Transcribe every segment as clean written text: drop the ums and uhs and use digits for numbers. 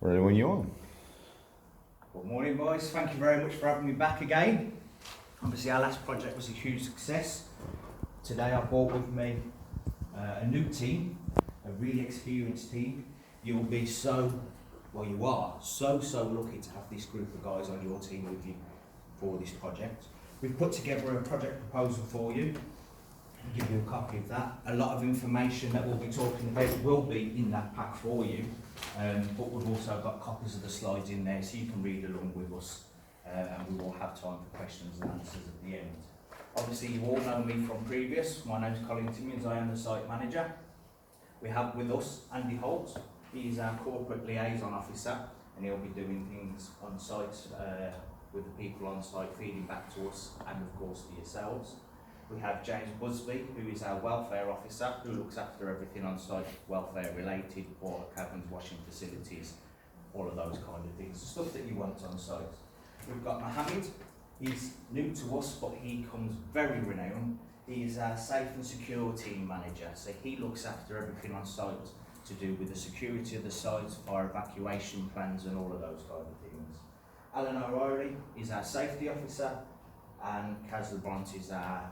Ready when you are. Good morning, boys. Thank you very much for having me back again. Obviously our last project was a huge success. Today I brought with me a new team, a really experienced team. You are so lucky to have this group of guys on your team with you for this project. We've put together a project proposal for you. I'll give you a copy of that. A lot of information that we'll be talking about will be in that pack for you, but we've also got copies of the slides in there so you can read along with us, and we will have time for questions and answers at the end. Obviously you all know me from previous. My name's Colin Timmins, I am the site manager. We have with us Andy Holt. He is our corporate liaison officer and he'll be doing things on site with the people on site, feeding back to us and of course to yourselves. We have James Bosley, who is our welfare officer, who looks after everything on site, welfare related, water cabins, washing facilities, all of those kind of things, the stuff that you want on site. We've got Mohammed. He's new to us, but he comes very renowned. He is our safe and secure team manager, so he looks after everything on site to do with the security of the site, fire evacuation plans and all of those kind of things. Alan O'Reilly is our safety officer, and Kaz LeBront is our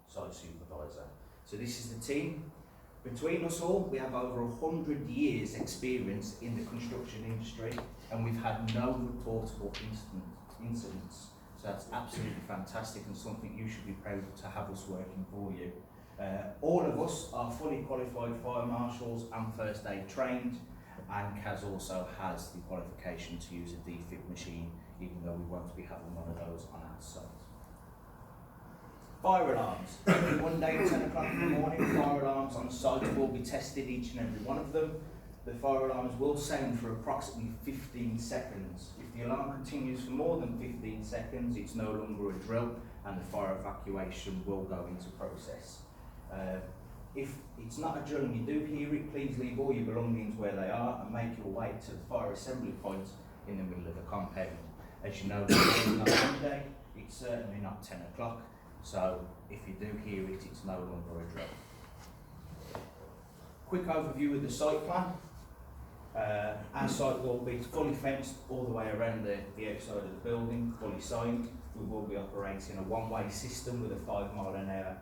site supervisor. So this is the team. Between us all, we have over 100 years experience in the construction industry, and we've had no reportable incidents. So that's absolutely fantastic and something you should be proud to have us working for you. All of us are fully qualified fire marshals and first aid trained, and Kaz also has the qualification to use a defib machine, even though we won't be having one of those on our site. Fire alarms. Every Monday at 10 o'clock in the morning, fire alarms on site will be tested, each and every one of them. The fire alarms will sound for approximately 15 seconds. If the alarm continues for more than 15 seconds, it's no longer a drill and the fire evacuation will go into process. If it's not a drill and you do hear it, please leave all your belongings where they are and make your way to the fire assembly point in the middle of the compound. As you know, it's not Monday, it's certainly not 10 o'clock. So if you do hear it, it's no longer a drill. Quick overview of the site plan. Our site will be fully fenced all the way around the outside of the building, fully signed. We will be operating a one-way system with a 5-mile-an-hour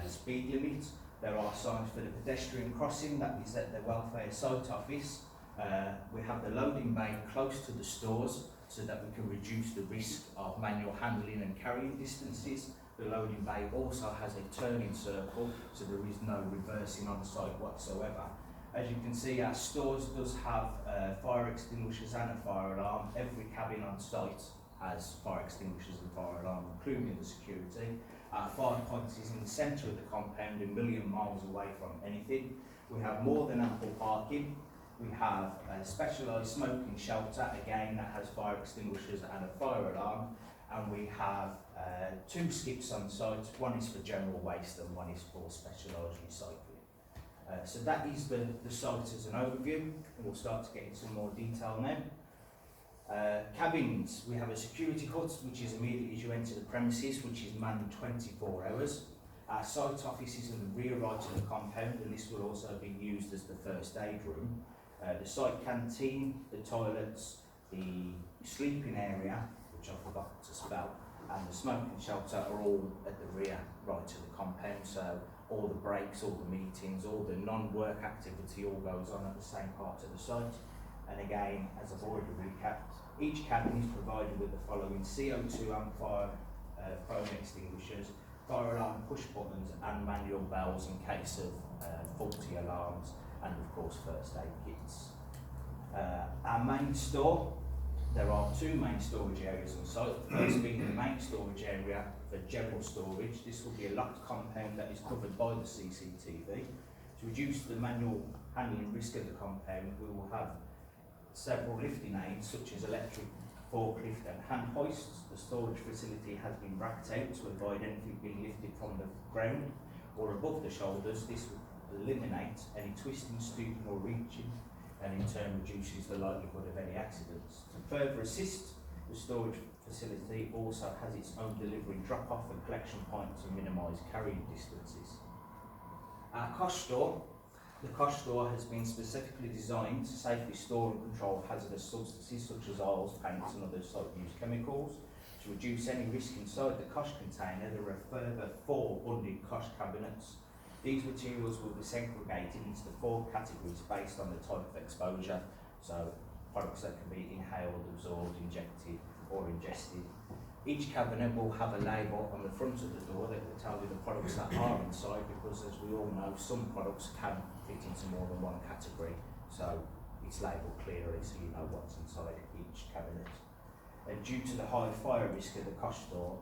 speed limit. There are signs for the pedestrian crossing, that is at the welfare site office. We have the loading bay close to the stores so that we can reduce the risk of manual handling and carrying distances. The loading bay also has a turning circle, so there is no reversing on site whatsoever. As you can see, our stores does have fire extinguishers and a fire alarm. Every cabin on site has fire extinguishers and fire alarm, including the security. Our fire point is in the centre of the compound, a million miles away from anything. We have more than ample parking. We have a specialised smoking shelter, again that has fire extinguishers and a fire alarm. And we have 2 skips on site. One is for general waste and one is for specialised recycling. So that is the site as an overview, and we'll start to get into some more detail now. Cabins, we have a security hut which is immediately as you enter the premises, which is manned 24 hours. Our site office is in the rear right of the compound, and this will also be used as the first aid room. The site canteen, the toilets, the sleeping area, which I forgot to spell, and the smoking shelter are all at the rear right of the compound, so all the breaks, all the meetings, all the non-work activity all goes on at the same part of the site. And again, as I've already recapped, each cabin is provided with the following CO2 and fire foam extinguishers, fire alarm push buttons and manual bells in case of faulty alarms, and of course first aid kits. Our main store, there are 2 main storage areas on site. The first being the main storage area for general storage. This will be a locked compound that is covered by the Cctv. To reduce the manual handling risk of the compound, we will have several lifting aids such as electric forklift and hand hoists. The storage facility has been racked out to avoid anything being lifted from the ground or above the shoulders. This will eliminate any twisting, stooping or reaching, and in turn reduces the likelihood of any accidents. To further assist, the storage facility also has its own delivery drop-off and collection point to minimise carrying distances. Our cost store The kosh store has been specifically designed to safely store and control hazardous substances such as oils, paints and other site-use chemicals. To reduce any risk inside the kosh container, there are a further 4 bonded kosh cabinets. These materials will be segregated into the 4 categories based on the type of exposure, so products that can be inhaled, absorbed, injected or ingested. Each cabinet will have a label on the front of the door that will tell you the products that are inside, because as we all know, some products can fit into more than one category, so it's labelled clearly so you know what's inside each cabinet. And due to the high fire risk of the kosh store,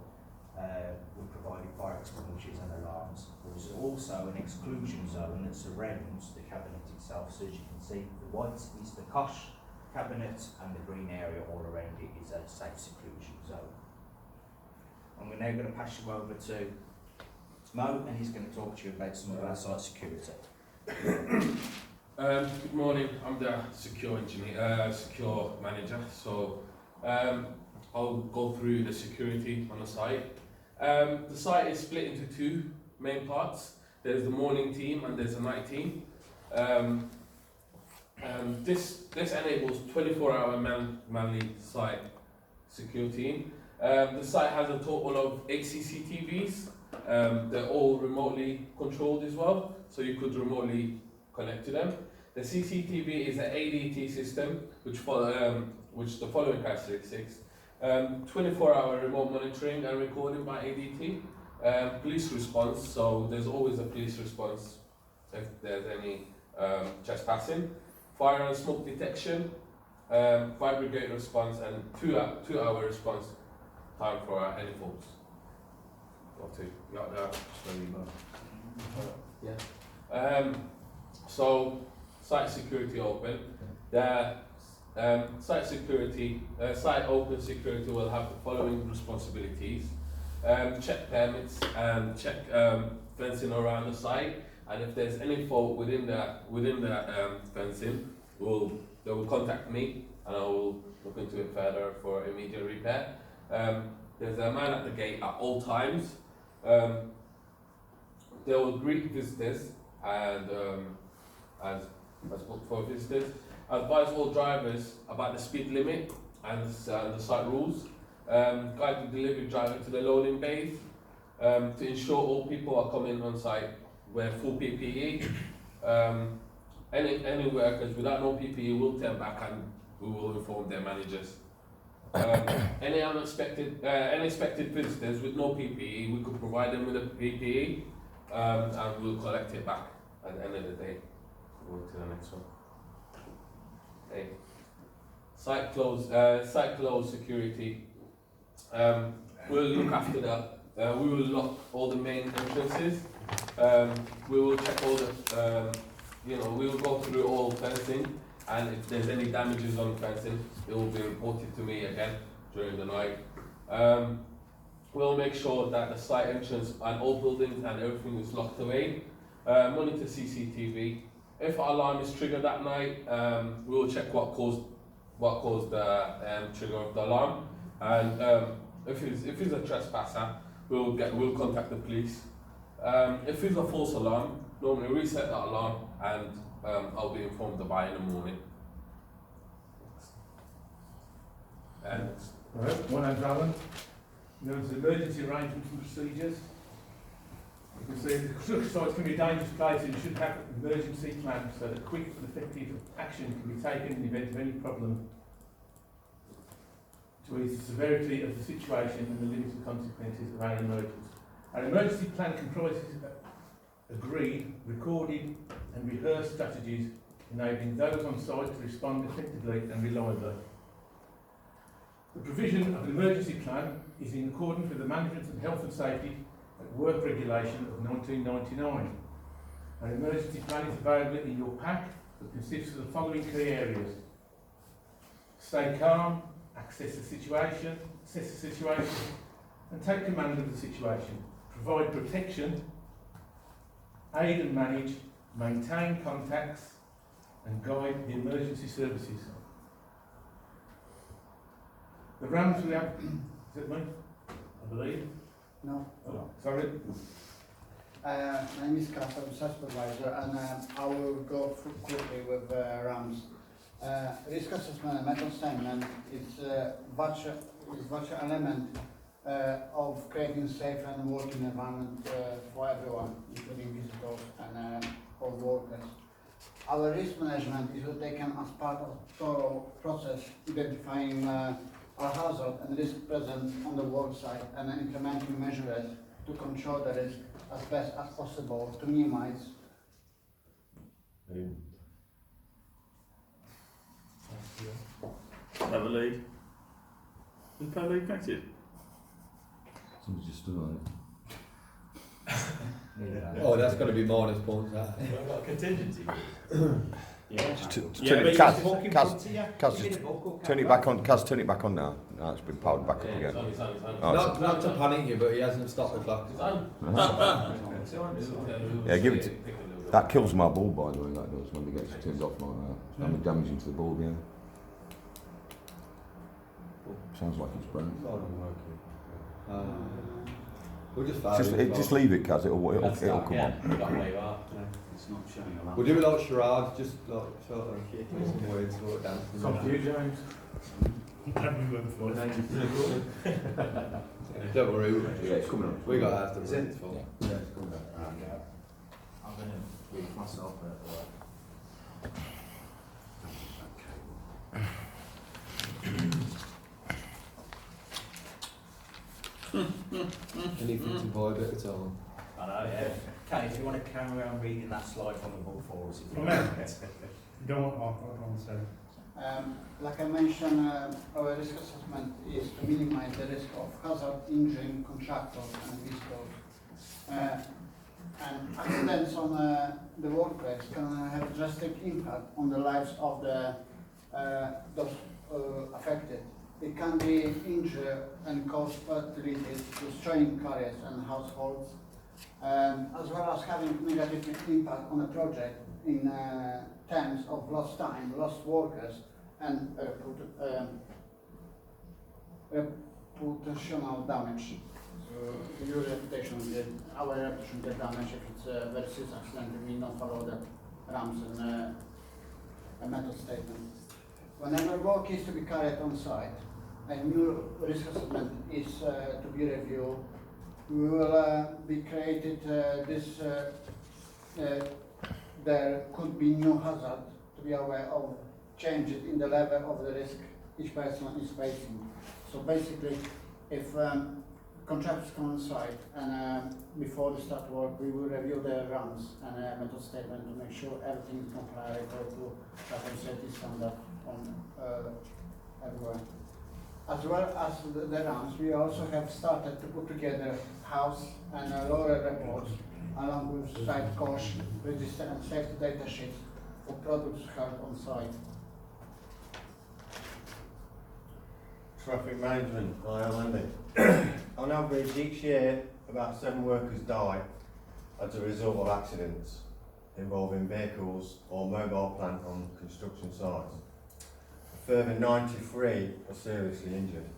we provided fire extinguishers and alarms. There is also an exclusion zone that surrounds the cabinet itself, so as you can see, the white is the kosh cabinet and the green area all around it is a safe seclusion zone. And we're now going to pass you over to Mo, and he's going to talk to you about some of our site security. Good morning, I'm the secure engineer, secure manager, so I'll go through the security on the site. The site is split into 2 main parts. There's the morning team and there's a night team. This enables 24-hour manly site security. The site has a total of 8 CCTVs. They're all remotely controlled as well, so you could remotely connect to them. The CCTV is an ADT system, which the following characteristics: 24-hour remote monitoring and recording by ADT. Police response, so there's always a police response if there's any trespassing. Fire and smoke detection, fire brigade response, and 2-hour response time for any faults. So site security open. The site open security will have the following responsibilities: check permits and check fencing around the site, and if there's any fault within the fencing, they will contact me and I will look into it further for immediate repair. There's a man at the gate at all times. They will greet visitors and as booked for visitors. Advise all drivers about the speed limit and the site rules. Guide the delivery driver to the loading bays to ensure all people are coming on site wear full PPE. Any workers without no PPE will turn back and we will inform their managers. Any unexpected visitors with no PPE, we could provide them with a PPE and we'll collect it back at the end of the day. Go to the next one. Okay. Site close security. We'll look after that. We will lock all the main entrances. We will check all the, we will go through all fencing, and if there's any damages on fencing, it will be reported to me again during the night. We'll make sure that the site entrance and all buildings and everything is locked away. Monitor CCTV. If an alarm is triggered that night, we will check what caused the trigger of the alarm, and if it's a trespasser, we'll contact the police. If it's a false alarm, normally reset that alarm and I'll be informed about it in the morning. And right, my name's Alan. Known as emergency arrangements and procedures. You can see the construction site can be a dangerous place and you should have an emergency plan so that quick and effective action can be taken in the event of any problem to ease the severity of the situation and the limited consequences of an emergency. An emergency plan comprises agreed, recorded and rehearsed strategies enabling those on site to respond effectively and reliably. The provision of an emergency plan is in accordance with the Management of Health and Safety at Work Regulation of 1999. An emergency plan is available in your pack that consists of the following key areas: stay calm, assess the situation, and take command of the situation. Provide protection, aid and manage, maintain contacts, and guide the emergency services. The RAMs we have, is it me? I believe? No. Oh, sorry. My name is Kass, I'm site supervisor, and I will go through quickly with RAMs. Risk assessment and method statement is virtual element of creating safe and working environment for everyone, including visitors and all workers. Our risk management is taken as part of thorough process identifying our hazard and risk present on the work site and implementing measures to control the risk as best as possible to minimize. Have a lead. Is that lead connected? Somebody just stood on it. Oh, that's going to be minus points, that. I've got a contingency. Yeah. Turn it, Kaz, just turn it back on. Kaz, turn it back on now. Now it's been powered back up again. It's on. Oh, Not to panic you, but he hasn't stopped the clock. It's on. Yeah, give it to, that kills my ball, by the way, that does, when it gets turned off like that. It's having damage into the ball, yeah. Sounds like it's broken. We'll just Just leave it, Kaz, it'll come on. It's not showing a lot. We'll do it like charades, just like sort of some words, sort of dancing. It's on for you, James. Don't worry, Yeah, it's coming on. we got after Is it? it's full. Yeah, it's coming on. I'm going to read myself at Anything to buy a bit of time. I know, yeah. Kay, if you want to carry on reading that slide from the book for us. If you Okay. want. Don't want to. Like I mentioned, our risk assessment is to minimize the risk of hazard injuring contractors and visitors. And accidents on the workplace can have drastic impact on the lives of those affected. It can be injury and cause fatalities, destroying careers and households, as well as having negative impact on the project in terms of lost time, lost workers, and reputational damage. So your reputation, our reputation get damaged if it's a very serious accident and we not follow the RAMs and a method statement. Whenever work is to be carried on site, a new risk assessment is to be reviewed. We will be created there could be new hazard to be aware of changes in the level of the risk each person is facing. So basically, if contractors come on site and before they start work, we will review their runs and method statement to make sure everything is compliant to health and safety standard on everywhere. As well as the runs, we also have started to put together house and lower reports along with site cost, register and safety data sheets for products held on site. Traffic management, I am Andy. On average, each year, about 7 workers die as a result of accidents involving vehicles or mobile plant on construction sites. A further 93 are seriously injured.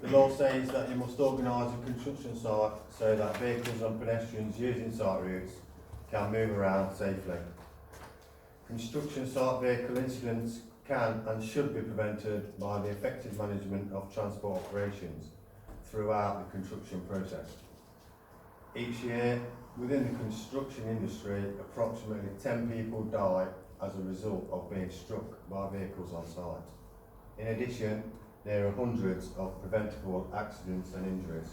The law says that you must organise a construction site so that vehicles and pedestrians using site routes can move around safely. Construction site vehicle incidents can and should be prevented by the effective management of transport operations throughout the construction process. Each year, within the construction industry, approximately 10 people die as a result of being struck by vehicles on site. In addition, there are hundreds of preventable accidents and injuries.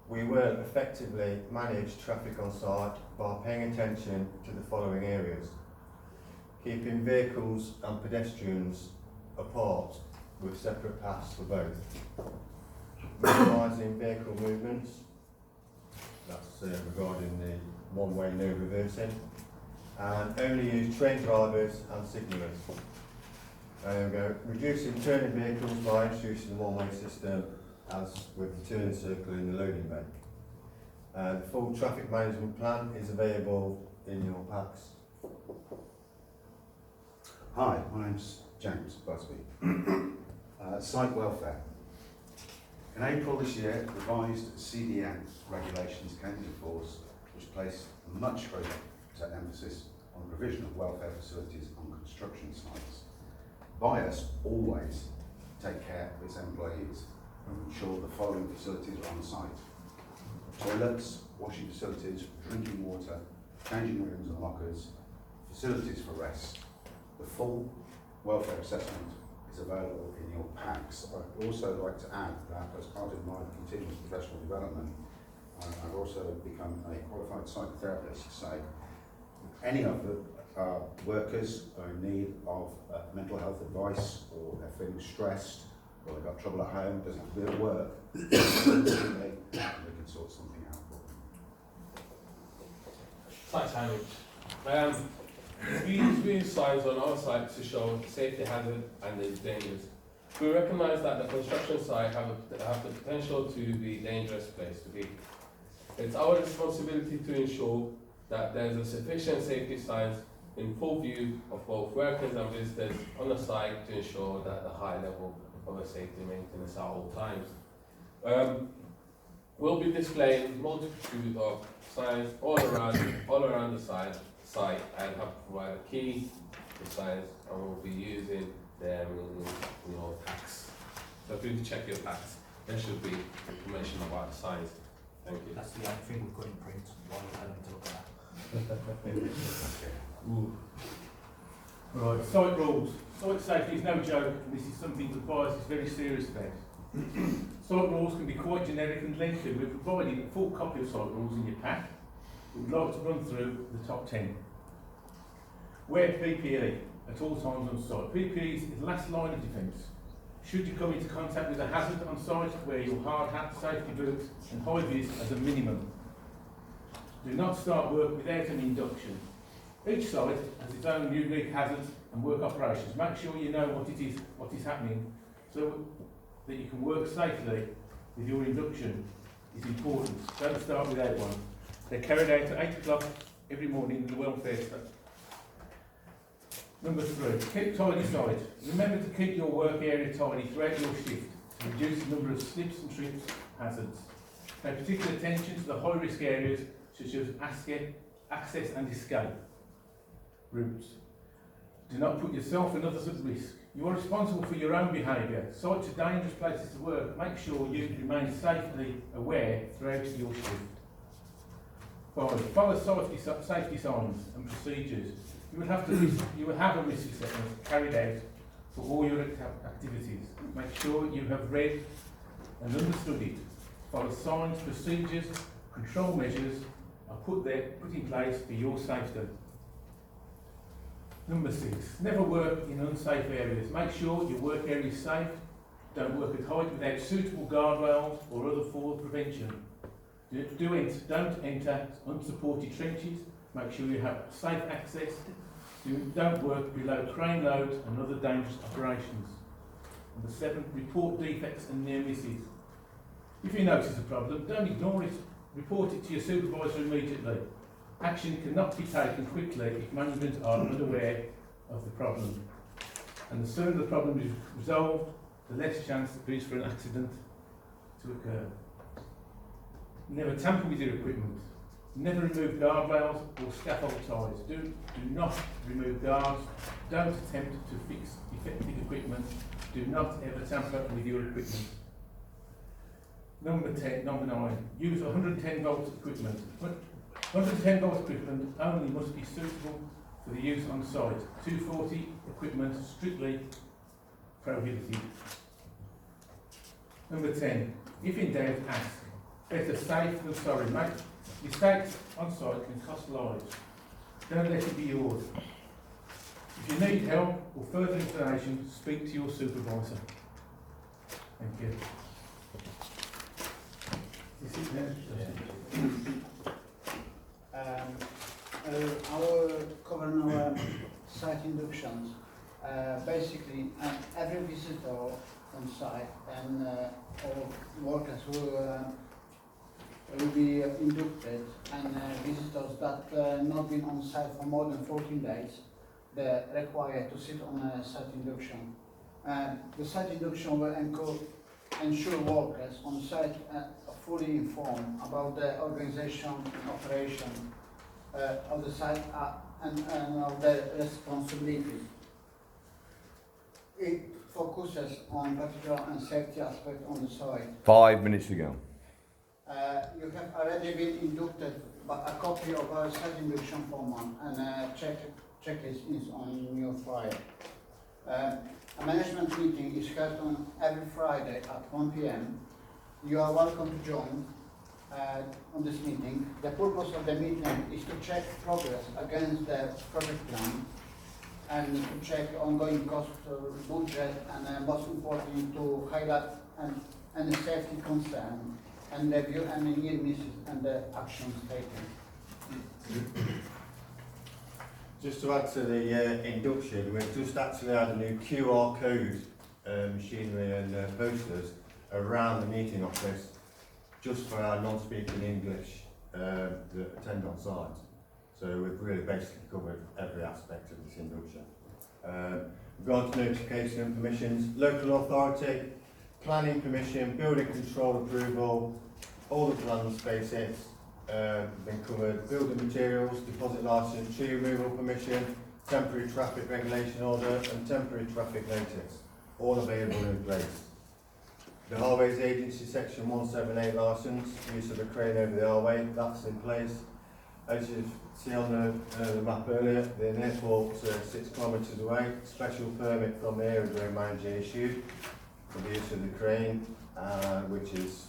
We will effectively manage traffic on site by paying attention to the following areas: keeping vehicles and pedestrians apart with separate paths for both, minimising vehicle movements, that's regarding the one-way no reversing, and only use train drivers and signallers. There we go. Reducing turning vehicles by introducing the one-way system as with the turning circle in the loading bay. The full traffic management plan is available in your packs. Hi, my name's James Bosley. Site welfare. In April this year, revised CDN regulations came into force, which placed much greater emphasis on the provision of welfare facilities on construction sites. Bias always take care of its employees and ensure the following facilities are on site: toilets, washing facilities, drinking water, changing rooms and lockers, facilities for rest. The full welfare assessment is available in your packs. I'd also like to add that as part of my continuous professional development, I've also become a qualified psychotherapist. So any of the workers are in need of mental health advice, or they're feeling stressed, or they've got trouble at home, doesn't have to be at work, we can sort something out for them. Site signage. We use signs on our site to show safety hazard and the dangers. We recognise that the construction site have the potential to be a dangerous place to be. It's our responsibility to ensure that there's a sufficient safety signs in full view of both workers and visitors on the site to ensure that the high level of a safety maintenance at all times. We'll be displaying multitude of signs all around the site and have provided a key to signs, and we'll be using them in your packs. So if you check your packs, there should be information about the signs. Thank you. That's the only thing we couldn't print. Why we had them to look at. Ooh. Right, site rules. Site safety is no joke, and this is something that Bias is very serious about. Site rules can be quite generic and lengthy. We're providing a full copy of site rules in your pack. We'd like to run through the top 10. Wear PPE at all times on site. PPE is the last line of defence. Should you come into contact with a hazard on site, wear your hard hat, safety boots and high vis as a minimum. Do not start work without an induction. Each site has its own unique hazards and work operations. Make sure you know what is happening, so that you can work safely with your induction is important. Don't start without one. They're carried out at 8 o'clock every morning in the welfare staff. Number 3, keep tidy site. Remember to keep your work area tidy throughout your shift to reduce the number of slips and trips hazards. Pay particular attention to the high risk areas such as access and escape routes. Do not put yourself and others at risk. You are responsible for your own behaviour. Sites are dangerous places to work. Make sure you remain safely aware throughout your shift. 5. Follow safety signs and procedures. You will have a risk assessment carried out for all your activities. Make sure you have read and understood it. Follow signs, procedures, control measures are put in place for your safety. Number 6, never work in unsafe areas. Make sure your work area is safe. Don't work at height without suitable guardrails or other fall prevention. Don't enter unsupported trenches. Make sure you have safe access. Don't work below crane loads and other dangerous operations. Number 7, report defects and near misses. If you notice a problem, don't ignore it. Report it to your supervisor immediately. Action cannot be taken quickly if management are unaware of the problem. And the sooner the problem is resolved, the less chance there is for an accident to occur. Never tamper with your equipment. Never remove guardrails or scaffold ties. Do not remove guards. Don't attempt to fix defective equipment. Do not ever tamper with your equipment. Number 9. Use 110 volt equipment. 110 volt equipment only must be suitable for the use on site. 240 equipment strictly prohibited. Number 10. If in doubt, ask. Better safe than sorry. Mistakes on site can cost lives. Don't let it be yours. If you need help or further information, speak to your supervisor. Thank you. Is it there? Our covering our site inductions. Basically, every visitor on site and all workers will be inducted, and visitors that not been on site for more than 14 days, they're required to sit on a site induction. The site induction will ensure workers on site are fully informed about the organization and operation of the site and of their responsibilities. It focuses on particular and safety aspect on the site. 5 minutes ago. You have already been inducted, but a copy of our site induction form and a checklist is on your file. A management meeting is held on every Friday at 1 p.m. You are welcome to join on this meeting. The purpose of the meeting is to check progress against the project plan and to check ongoing cost, budget, and most importantly to highlight any safety concern and review any near misses and the actions taken. Just to add to the induction, we've just actually had a new QR code machinery and posters around the meeting office just for our non-speaking English that attend on site. So we've really basically covered every aspect of this induction. We've gone to notification and permissions, local authority, planning permission, building control approval, all the plans, basics, been covered, building materials, deposit licence, tree removal permission, temporary traffic regulation order and temporary traffic notice, all available in place. The Highways Agency Section 178 licence, use of a crane over the highway, that's in place. As you see on the map earlier, the airport's 6 kilometres away, special permit from the aerodrome manager issued for the use of the crane, which is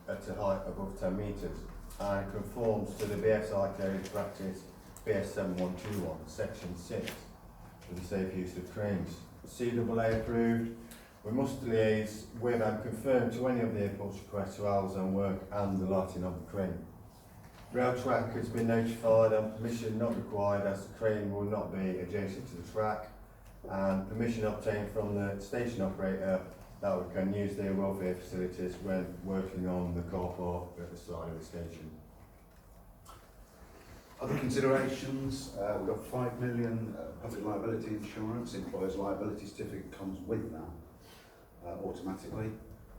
at a height above 10 metres and conforms to the BSI code practice BS 7121 section 6 for the safe use of cranes. CAA approved. We must liaise with and confirm to any of the airport's requests for hours on work and the lighting of the crane. Rail track has been notified and permission not required as the crane will not be adjacent to the track, and permission obtained from the station operator that we can use their welfare facilities when working on the car park at the side of the station. Other considerations, we've got 5 million public liability insurance, employer's liability certificate comes with that automatically.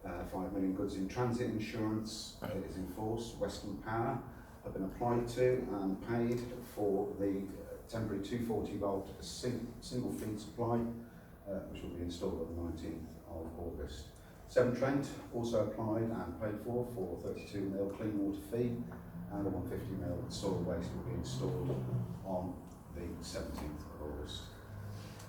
5 million goods in transit insurance is in force. Western Power have been applied to and paid for the temporary 240 volt single feed supply, which will be installed on the 19th of August. Severn Trent also applied and paid for 32mm clean water feed, and the 150mm soil waste will be installed on the 17th of August.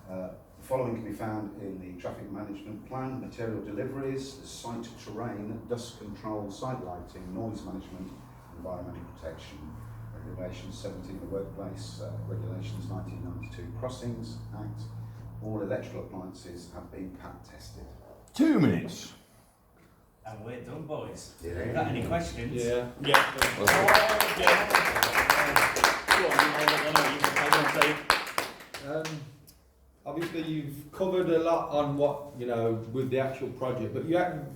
The following can be found in the traffic management plan: material deliveries, site terrain, dust control, site lighting, noise management, environmental protection, regulations 17 the Workplace Regulations 1992 Crossings Act. All electrical appliances have been PAT tested. 2 minutes. And we're done, boys. Yeah. Got any questions? Yeah. Obviously, you've covered a lot on what, you know, with the actual project, but you haven't,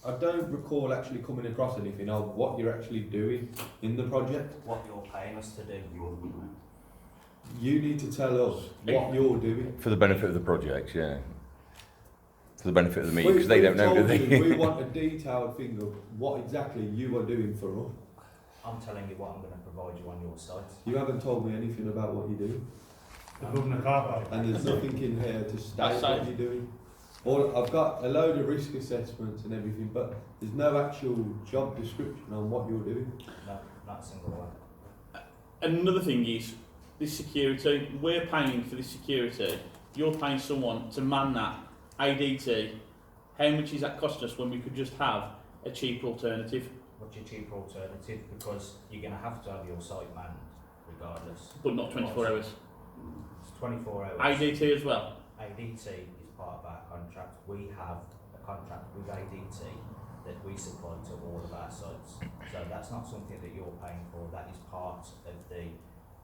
I don't recall actually coming across anything of what you're actually doing in the project. What you're paying us to do. You need to tell us what you're doing. For the benefit of the project, yeah. For the benefit of the meeting, because they don't know, do they? We want a detailed thing of what exactly you are doing for us. I'm telling you what I'm going to provide you on your site. You haven't told me anything about what you're doing. Above the car park. And there's nothing in here to state what you're doing. Or I've got a load of risk assessments and everything, but there's no actual job description on what you're doing. No, not a single one. Another thing is this security. We're paying for this security. You're paying someone to man that ADT. How much is that cost us when we could just have a cheaper alternative? What's your cheaper alternative? Because you're going to have your site manned regardless. But not 24 hours. It's 24 hours. ADT as well. ADT is part of our contract. We have a contract with ADT that we supply to all of our sites. So that's not something that you're paying for. That is part of the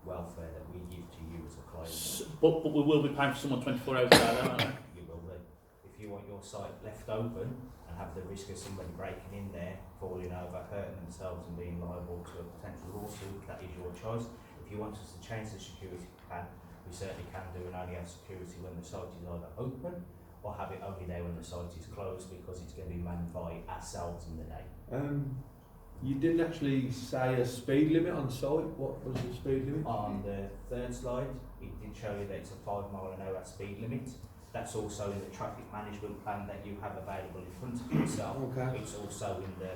welfare that we give to you as a client. But we will be paying for someone 24 hours a day, aren't we? You will be. If you want your site left open and have the risk of somebody breaking in there, falling over, hurting themselves and being liable to a potential lawsuit, that is your choice. If you want us to change the security plan, we certainly can do, and only have security when the site is either open or have it only there when the site is closed, because it's going to be manned by ourselves in the day. You didn't actually say a speed limit on site. What was the speed limit? On the third slide, it did show you that it's a 5 mile an hour speed limit. That's also in the traffic management plan that you have available in front of yourself. Okay. It's also in the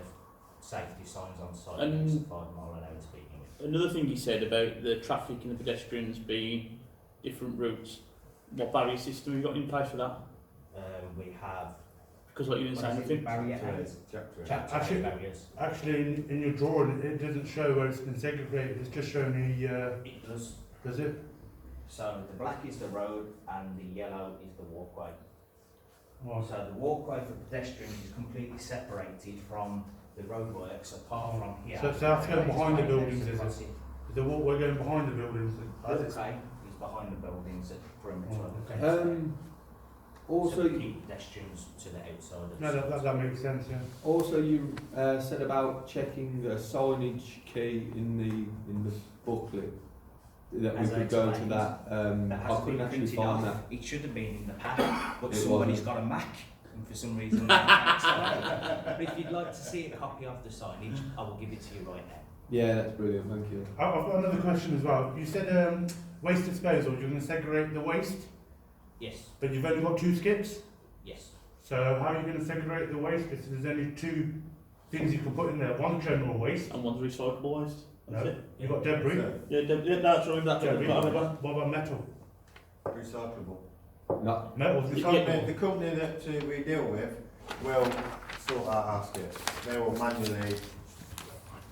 safety signs on site. And It's a 5 mile an hour speed limit. Another thing he said about the traffic and the pedestrians being different routes, what barrier system have you got in place for that? We have Because like you didn't say anything. barrier areas. Chapter Actually- barriers. Actually, in your drawing, it doesn't show where it's been segregated. It's just showing the. It does. Does it? So the black is the road and the yellow is the walkway. Well, So the walkway for pedestrians is completely separated from the roadworks, apart from here. So that's going behind the It's buildings, is it? crossing. is the walkway going behind the buildings? Walkway is behind the buildings at the perimeter Oh, of the okay. fence. Also, So we keep pedestrians to the outside of the No, site. that makes sense. Yeah. also you said about checking a signage key in the booklet that we As I could go to explained, that. That I has couldn't been actually printed find off. that. It should have been in the pack, but It somebody's wasn't. got a Mac, and for some reason, but if you'd like to see a copy of the signage, I will give it to you right now. Yeah, that's brilliant. Thank you. I've got another question as well. You said waste disposal. You're going to segregate the waste, Yes, but you've only got 2 skips. yes. So how are you going to segregate the waste? Because there's only 2 things you can put in there. One general waste. And one's recyclable waste. That's No. it. You've got debris. Yeah, that's right. That's Debris. right. What about metal? Recyclable. Not Metal's The recyclable. company that we deal with will sort out our skips. They will manually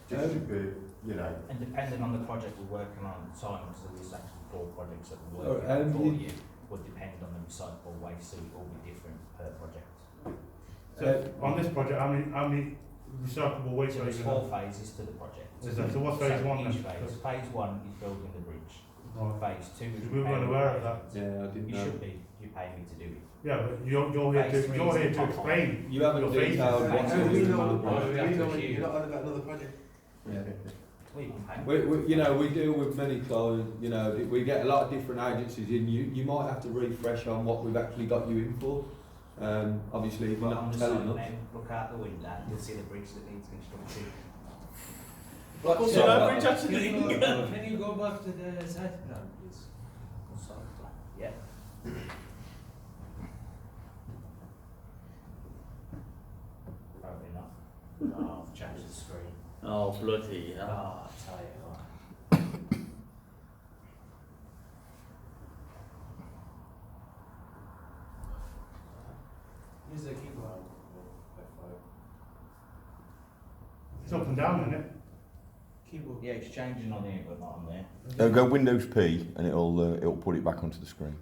distribute, you know. And depending on the project we're working on at the time, so there's actually 4 projects that we're Oh, working on for you- you, would depend on the recyclable waste, so it will be different per project. So on this project, how many recyclable waste So are there's you 4 going to have? phases to the project. So what's phase 1 Each then? phase. Phase 1 is building the bridge. Right. Phase 2 is We weren't aware of that. yeah, I didn't You know. should be. You pay me to do it. Yeah, but you're here Phase to three you're is here the to top explain. You haven't your phases. detailed Phase what's two going is on. the top one. We have to queue. not on about another project. Yeah. Well, you can pay me. We, you know, we deal with many clients. You know, we get a lot of different agencies in. You might have to refresh on what we've actually got you in for. Obviously, if you're Well, on not the telling side us. now, look out the window, you'll see the bridge that needs construction. What's the average actually? Can you go back to the site? No, it's on side plan. Yeah. Probably not. Oh, I've changed the screen. Oh bloody hell! Oh, I tell you what. Use the keyboard. It's up and down, isn't it? Keyboard. Yeah, it's changing on here, but not on there. Go Windows P and it'll put it back onto the screen.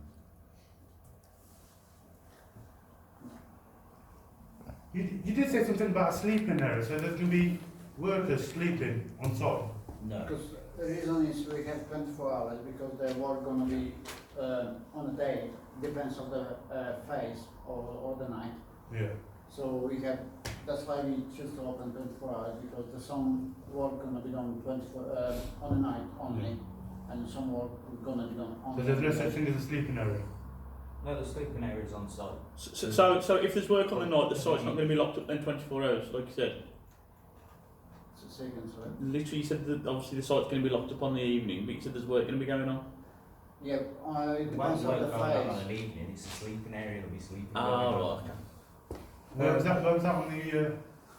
You did say something about a sleeping area, so there's going to be workers sleeping on site. No. Because the reason is we have 24 hours because the work gonna be on a day, depends on the phase or the night. Yeah. So we have, that's why we choose to open 24 hours because there's some work gonna be done 24 on the night only, and some work gonna be done on. So there's no such thing as a sleeping area. No, the sleeping area is on site. So if there's work on the night, the site's not going to be locked up then 24 hours, like you said. Seconds, right? Literally, you said that obviously the site's going to be locked up on the evening, but you said there's work going to be going on. Yeah, it It depends won't on work the going on phase. an evening, it's a sleeping area, there'll be sleeping. Ah, going on. right, okay. Where was that on the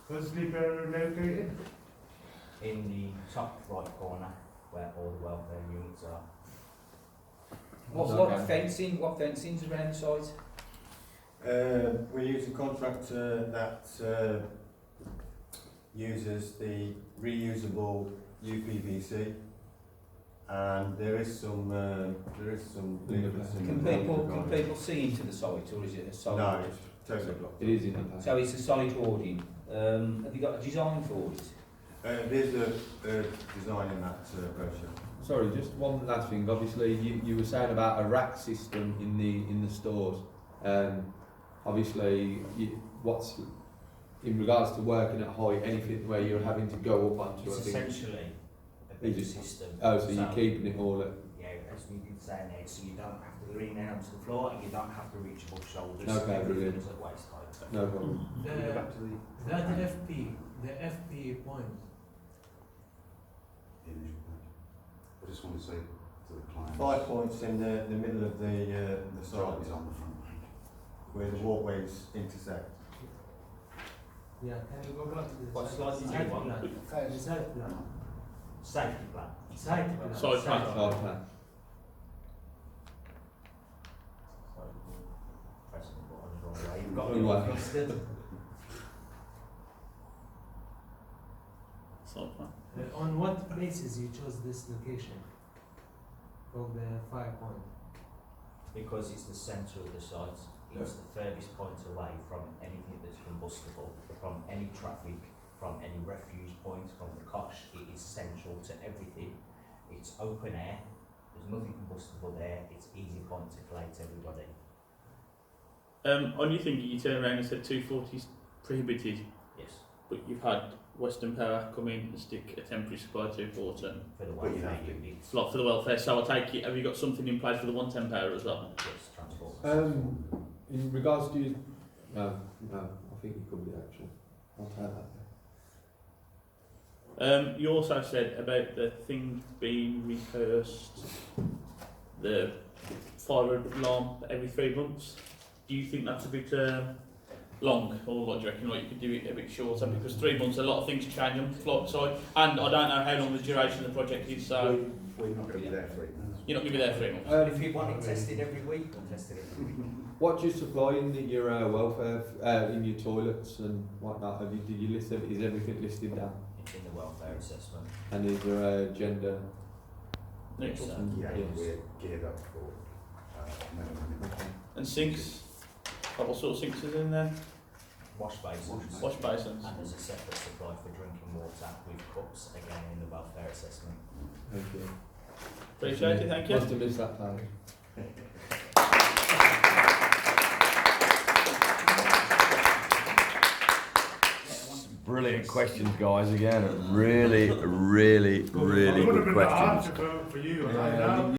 where's the sleeping area located? In the top right corner, where all the welfare units are. What fencing's around the site? We use a contractor that uses the reusable UPVC, and there is some leaflets in Can the people see into the site, or is it a solid? No, it's totally blocked. It is in the pack. So it's a solid hoarding. Have you got a design for it? There's a design in that brochure. Sorry, just one last thing. Obviously, you were saying about a rack system in the stores. Obviously, what's in regards to working at height, anything where you're having to go up onto It's a thing. essentially a big Is it? system. Oh, so you're keeping it all at. Yeah, as we did say now, so you don't have to the green air onto the floor, and you don't have to reach above shoulders. Okay, Everything brilliant. is at waist height. No problem. Can we go back to the That the FP point, initial plan? I just want to say to the client. 5 points in the middle of the The site site is on the front page. where the walkways intersect. yeah, can you go back to the What site- slide did you site want? plan? The site plan. Safety plan. Site plan. Site plan. Site plan. Pressing the button the wrong way. You've got Wrong me way. flustered. Site plan. On what basis you chose this location for the 5 point? Because it's the centre of the site. It's the furthest point away from anything that's combustible, from any traffic, from any refuge point, from the cosh. It is central to everything. It's open air. There's nothing combustible there. It's easy point to collate everybody. On your thing, you turn around and said 240 is prohibited, Yes, but you've had Western Power come in and stick a temporary supply to Porton. for the But you welfare have to. units. It's a lot for the welfare, so I take it, have you got something in place for the 110 power as well? Yes, transport. In regards to no, I think you covered it actually. I'll take that. You also said about the thing being rehearsed, the fire alarm every 3 months. Do you think that's a bit long, or what do you reckon? Like you could do it a bit shorter, because 3 months, a lot of things change on the float side, and I don't know how long the duration of the project is, so We're not going to be there for 8 months. you're not going to be there 3 months. If you want it tested every week, we'll test it every week. What do you supply in your welfare, in your toilets and whatnot? Did you list is everything listed down? It's in the welfare assessment. And is there a gender? Neutral. Yeah, Yes. we're geared up for minimum. And sinks, what sort of sinks is in there? Wash basins. Wash basins. And there's a separate supply for drinking water with cups, again in the welfare assessment. Thank you. Appreciate it, thank you. Must have missed that part. Brilliant questions, guys. Again, really good questions. For you, Yeah,